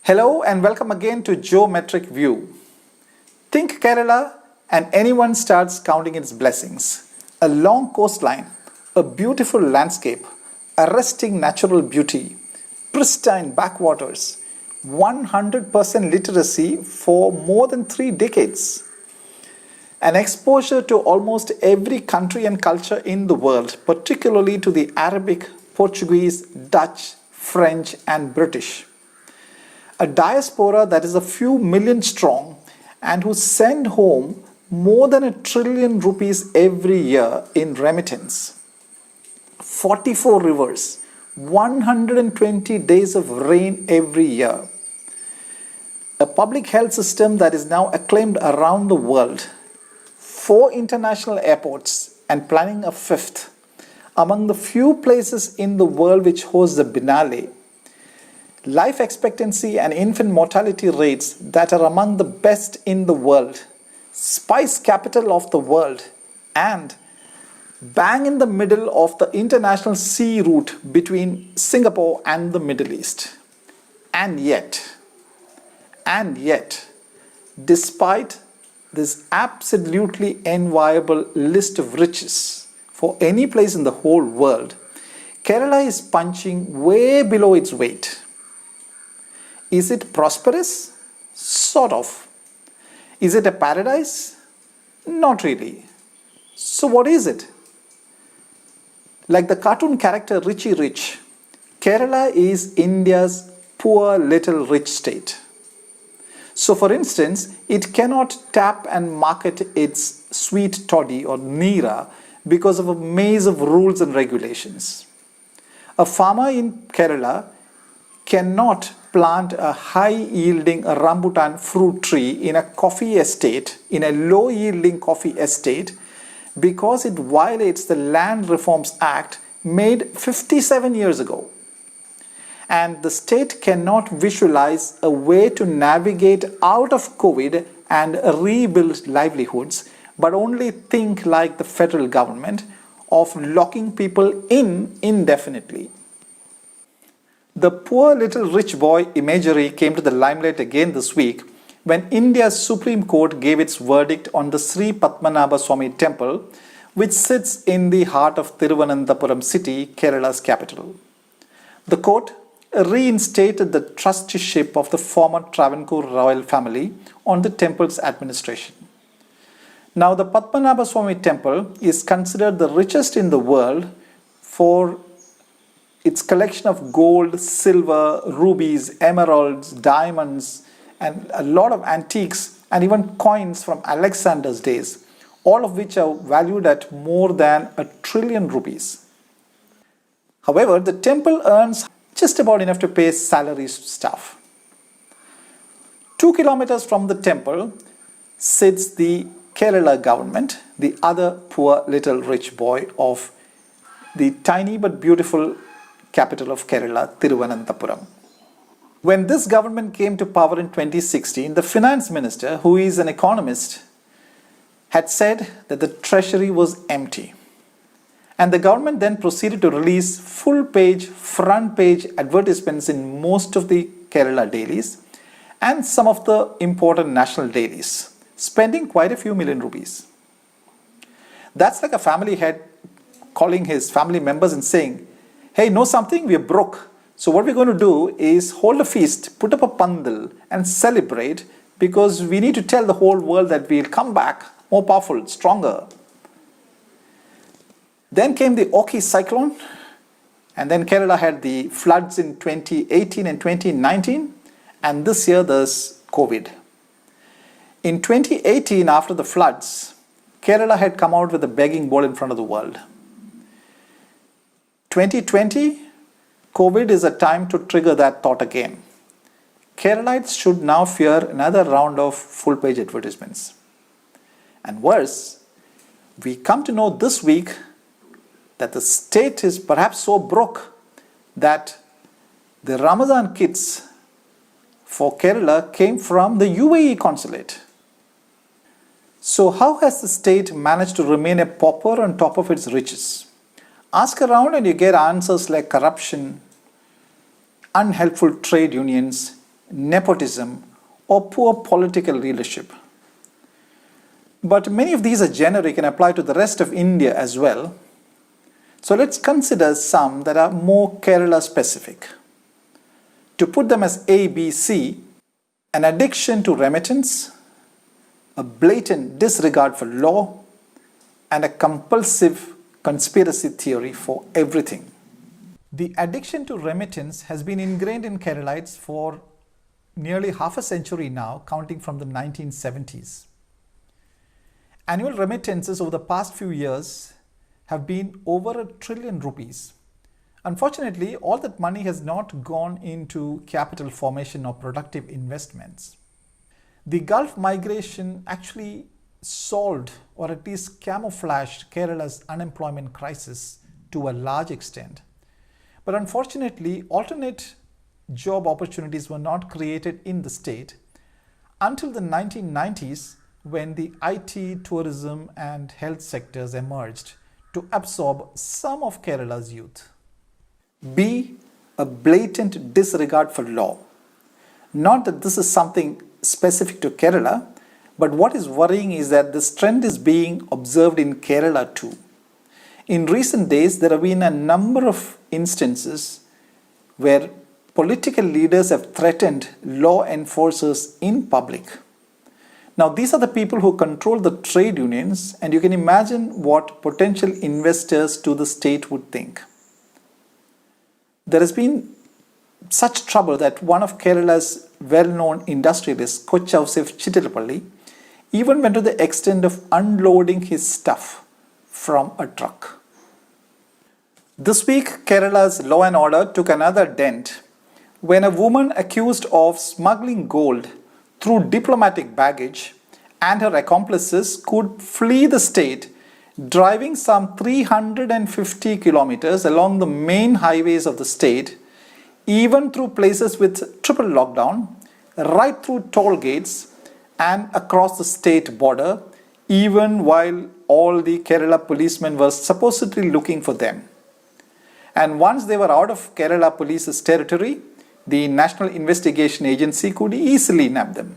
Hello and welcome again to Geometric View. Think Kerala and anyone starts counting its blessings. A long coastline, a beautiful landscape, arresting natural beauty, pristine backwaters, 100% literacy for more than 3 decades. An exposure to almost every country and culture in the world, particularly to the Arabic, Portuguese, Dutch, French, and British. A diaspora that is a few million strong and who send home more than ₹1 trillion every year in remittance. 44 rivers, 120 days of rain every year. A public health system that is now acclaimed around the world. 4 international airports and planning a 5th. Among the few places in the world which host the Biennale. Life expectancy and infant mortality rates that are among the best in the world, spice capital of the world, and bang in the middle of the international sea route between Singapore and the Middle East. And yet, despite this absolutely enviable list of riches for any place in the whole world, Kerala is punching way below its weight. Is it prosperous? Sort of. Is it a paradise? Not really. So what is it? Like the cartoon character Richie Rich, Kerala is India's poor little rich state. So for instance, it cannot tap and market its sweet toddy or neera because of a maze of rules and regulations. A farmer in Kerala cannot plant a high-yielding rambutan fruit tree in a coffee estate, in a low-yielding coffee estate, because it violates the Land Reforms Act made 57 years ago. And the state cannot visualize a way to navigate out of COVID and rebuild livelihoods, but only think like the federal government of locking people in indefinitely. The poor little rich boy imagery came to the limelight again this week when India's Supreme Court gave its verdict on the Sri Padmanabha Swami temple, which sits in the heart of Thiruvananthapuram city, Kerala's capital. The court reinstated the trusteeship of the former Travancore royal family on the temple's administration. Now, the Padmanabha Swami temple is considered the richest in the world for its collection of gold, silver, rubies, emeralds, diamonds, and a lot of antiques and even coins from Alexander's days, all of which are valued at more than ₹1 trillion. However, the temple earns just about enough to pay salaries staff. 2 kilometers from the temple sits the Kerala government, the other poor little rich boy of the tiny but beautiful capital of Kerala, Thiruvananthapuram. When this government came to power in 2016, the finance minister, who is an economist, had said that the treasury was empty. And the government then proceeded to release full-page, front-page advertisements in most of the Kerala dailies and some of the important national dailies, spending quite a few million rupees. That's like a family head calling his family members and saying, "Hey, know something? We're broke. So what we're going to do is hold a feast, put up a pandal and celebrate because we need to tell the whole world that we'll come back more powerful, stronger." Then came the Oki cyclone, and then Kerala had the floods in 2018 and 2019, and this year there's COVID. In 2018, after the floods, Kerala had come out with a begging bowl in front of the world. 2020, COVID is a time to trigger that thought again. Keralites should now fear another round of full-page advertisements. And worse, we come to know this week that the state is perhaps so broke that the Ramadan kits for Kerala came from the UAE consulate. So how has the state managed to remain a pauper on top of its riches? Ask around and you get answers like corruption, unhelpful trade unions, nepotism, or poor political leadership. But many of these are generic and apply to the rest of India as well. So let's consider some that are more Kerala specific. To put them as A, B, C, an addiction to remittance, a blatant disregard for law, and a compulsive conspiracy theory for everything. The addiction to remittance has been ingrained in Keralites for nearly half a century now, counting from the 1970s. Annual remittances over the past few years have been over ₹1 trillion. Unfortunately, all that money has not gone into capital formation or productive investments. The Gulf migration actually solved or at least camouflaged Kerala's unemployment crisis to a large extent. But unfortunately, alternate job opportunities were not created in the state until the 1990s, when the IT, tourism and health sectors emerged to absorb some of Kerala's youth. B, a blatant disregard for law. Not that this is something specific to Kerala, but what is worrying is that this trend is being observed in Kerala too. In recent days, there have been a number of instances where political leaders have threatened law enforcers in public. Now, these are the people who control the trade unions, and you can imagine what potential investors to the state would think. There has been such trouble that one of Kerala's well-known industrialists, Kochausef Chittilapalli, even went to the extent of unloading his stuff from a truck. This week, Kerala's law and order took another dent when a woman accused of smuggling gold through diplomatic baggage and her accomplices could flee the state, driving some 350 kilometers along the main highways of the state, even through places with triple lockdown, right through toll gates and across the state border, even while all the Kerala policemen were supposedly looking for them. And once they were out of Kerala police's territory, the National Investigation Agency could easily nab them.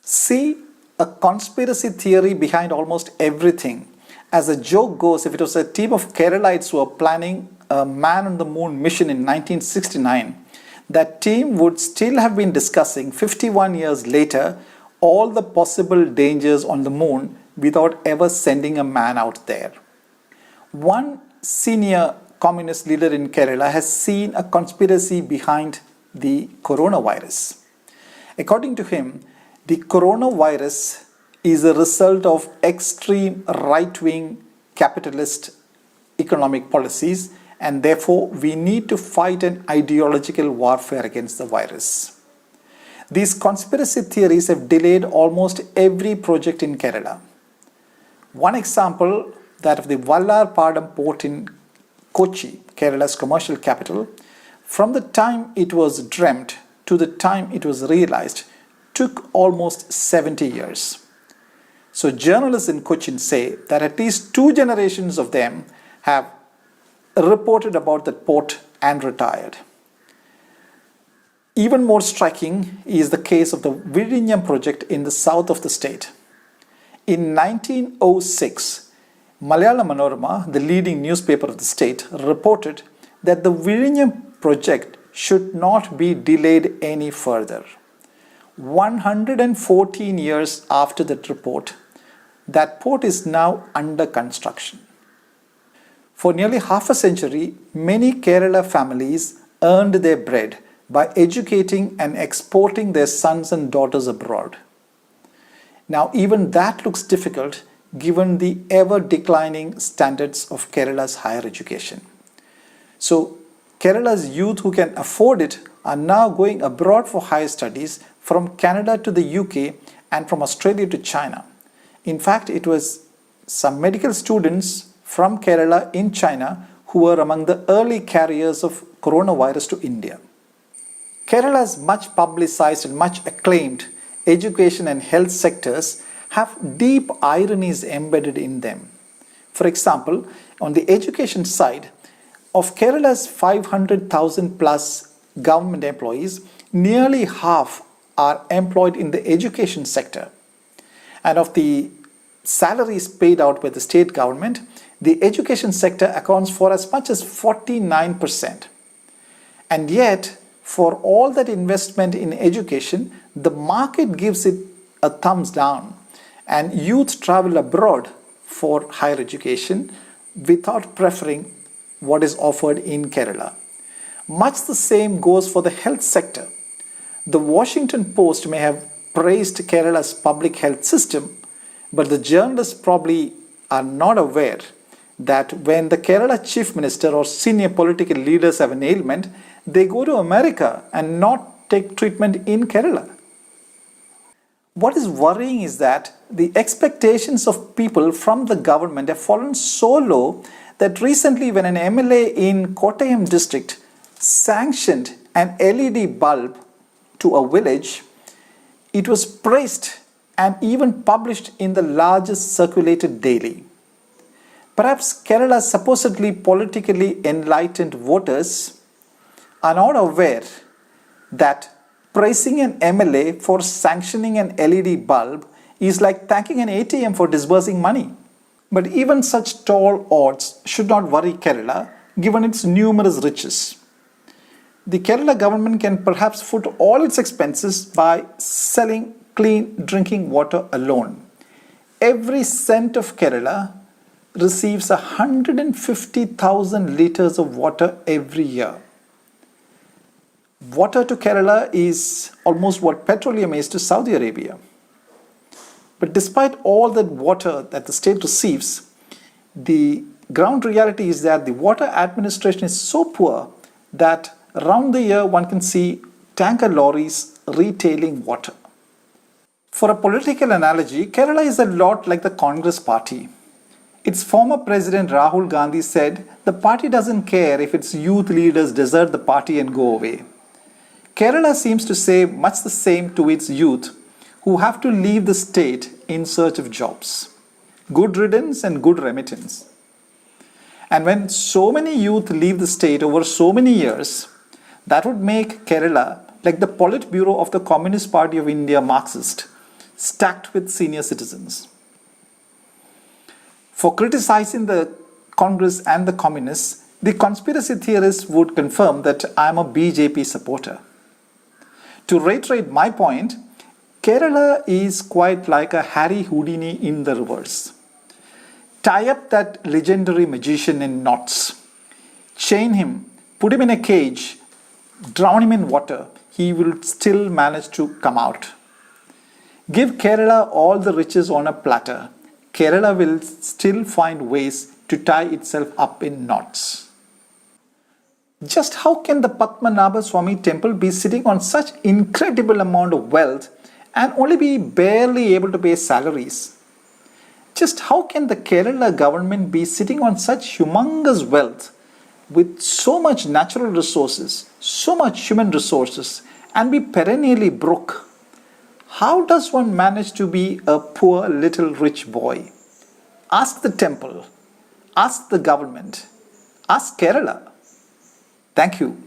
See, a conspiracy theory behind almost everything. As the joke goes, if it was a team of Keralites who were planning a man on the moon mission in 1969, that team would still have been discussing 51 years later all the possible dangers on the moon without ever sending a man out there. One senior communist leader in Kerala has seen a conspiracy behind the coronavirus. According to him, the coronavirus is a result of extreme right-wing capitalist economic policies, and therefore we need to fight an ideological warfare against the virus. These conspiracy theories have delayed almost every project in Kerala. One example, that of the Vallarpadam port in Kochi, Kerala's commercial capital, from the time it was dreamt to the time it was realized, took almost 70 years. So journalists in Cochin say that at least 2 generations of them have reported about that port and retired. Even more striking is the case of the Vizhinjam project in the south of the state. In 1906, Malayalam Manorama, the leading newspaper of the state, reported that the Vizhinjam project should not be delayed any further. 114 years after that report, that port is now under construction. For nearly half a century, many Kerala families earned their bread by educating and exporting their sons and daughters abroad. Now, even that looks difficult given the ever declining standards of Kerala's higher education. So, Kerala's youth who can afford it are now going abroad for higher studies, from Canada to the UK and from Australia to China. In fact, it was some medical students from Kerala in China who were among the early carriers of coronavirus to India. Kerala's much publicized and much acclaimed education and health sectors have deep ironies embedded in them. For example, on the education side, of Kerala's 500,000 plus government employees, nearly half are employed in the education sector. And of the salaries paid out by the state government, the education sector accounts for as much as 49%. And yet, for all that investment in education, the market gives it a thumbs down, and youth travel abroad for higher education without preferring what is offered in Kerala. Much the same goes for the health sector. The Washington Post may have praised Kerala's public health system, but the journalists probably are not aware that when the Kerala chief minister or senior political leaders have an ailment, they go to America and not take treatment in Kerala. What is worrying is that the expectations of people from the government have fallen so low that recently, when an MLA in Kottayam district sanctioned an LED bulb to a village, it was praised and even published in the largest circulated daily. Perhaps Kerala's supposedly politically enlightened voters are not aware that praising an MLA for sanctioning an LED bulb is like thanking an ATM for disbursing money. But even such tall odds should not worry Kerala, given its numerous riches. The Kerala government can perhaps foot all its expenses by selling clean drinking water alone. Every cent of Kerala receives 150,000 liters of water every year. Water to Kerala is almost what petroleum is to Saudi Arabia. But despite all that water that the state receives, the ground reality is that the water administration is so poor that around the year one can see tanker lorries retailing water. For a political analogy, Kerala is a lot like the Congress party. Its former president Rahul Gandhi said the party doesn't care if its youth leaders desert the party and go away. Kerala seems to say much the same to its youth who have to leave the state in search of jobs. Good riddance and good remittance. And when so many youth leave the state over so many years, that would make Kerala like the Politburo of the Communist Party of India Marxist, stacked with senior citizens. For criticizing the Congress and the communists, the conspiracy theorists would confirm that I am a BJP supporter. To reiterate my point, Kerala is quite like a Harry Houdini in the reverse. Tie up that legendary magician in knots, chain him, put him in a cage, drown him in water, he will still manage to come out. Give Kerala all the riches on a platter, Kerala will still find ways to tie itself up in knots. Just how can the Padmanabha Swami temple be sitting on such incredible amount of wealth and only be barely able to pay salaries? Just how can the Kerala government be sitting on such humongous wealth with so much natural resources, so much human resources, and be perennially broke? How does one manage to be a poor little rich boy? Ask the temple, ask the government, ask Kerala. Thank you.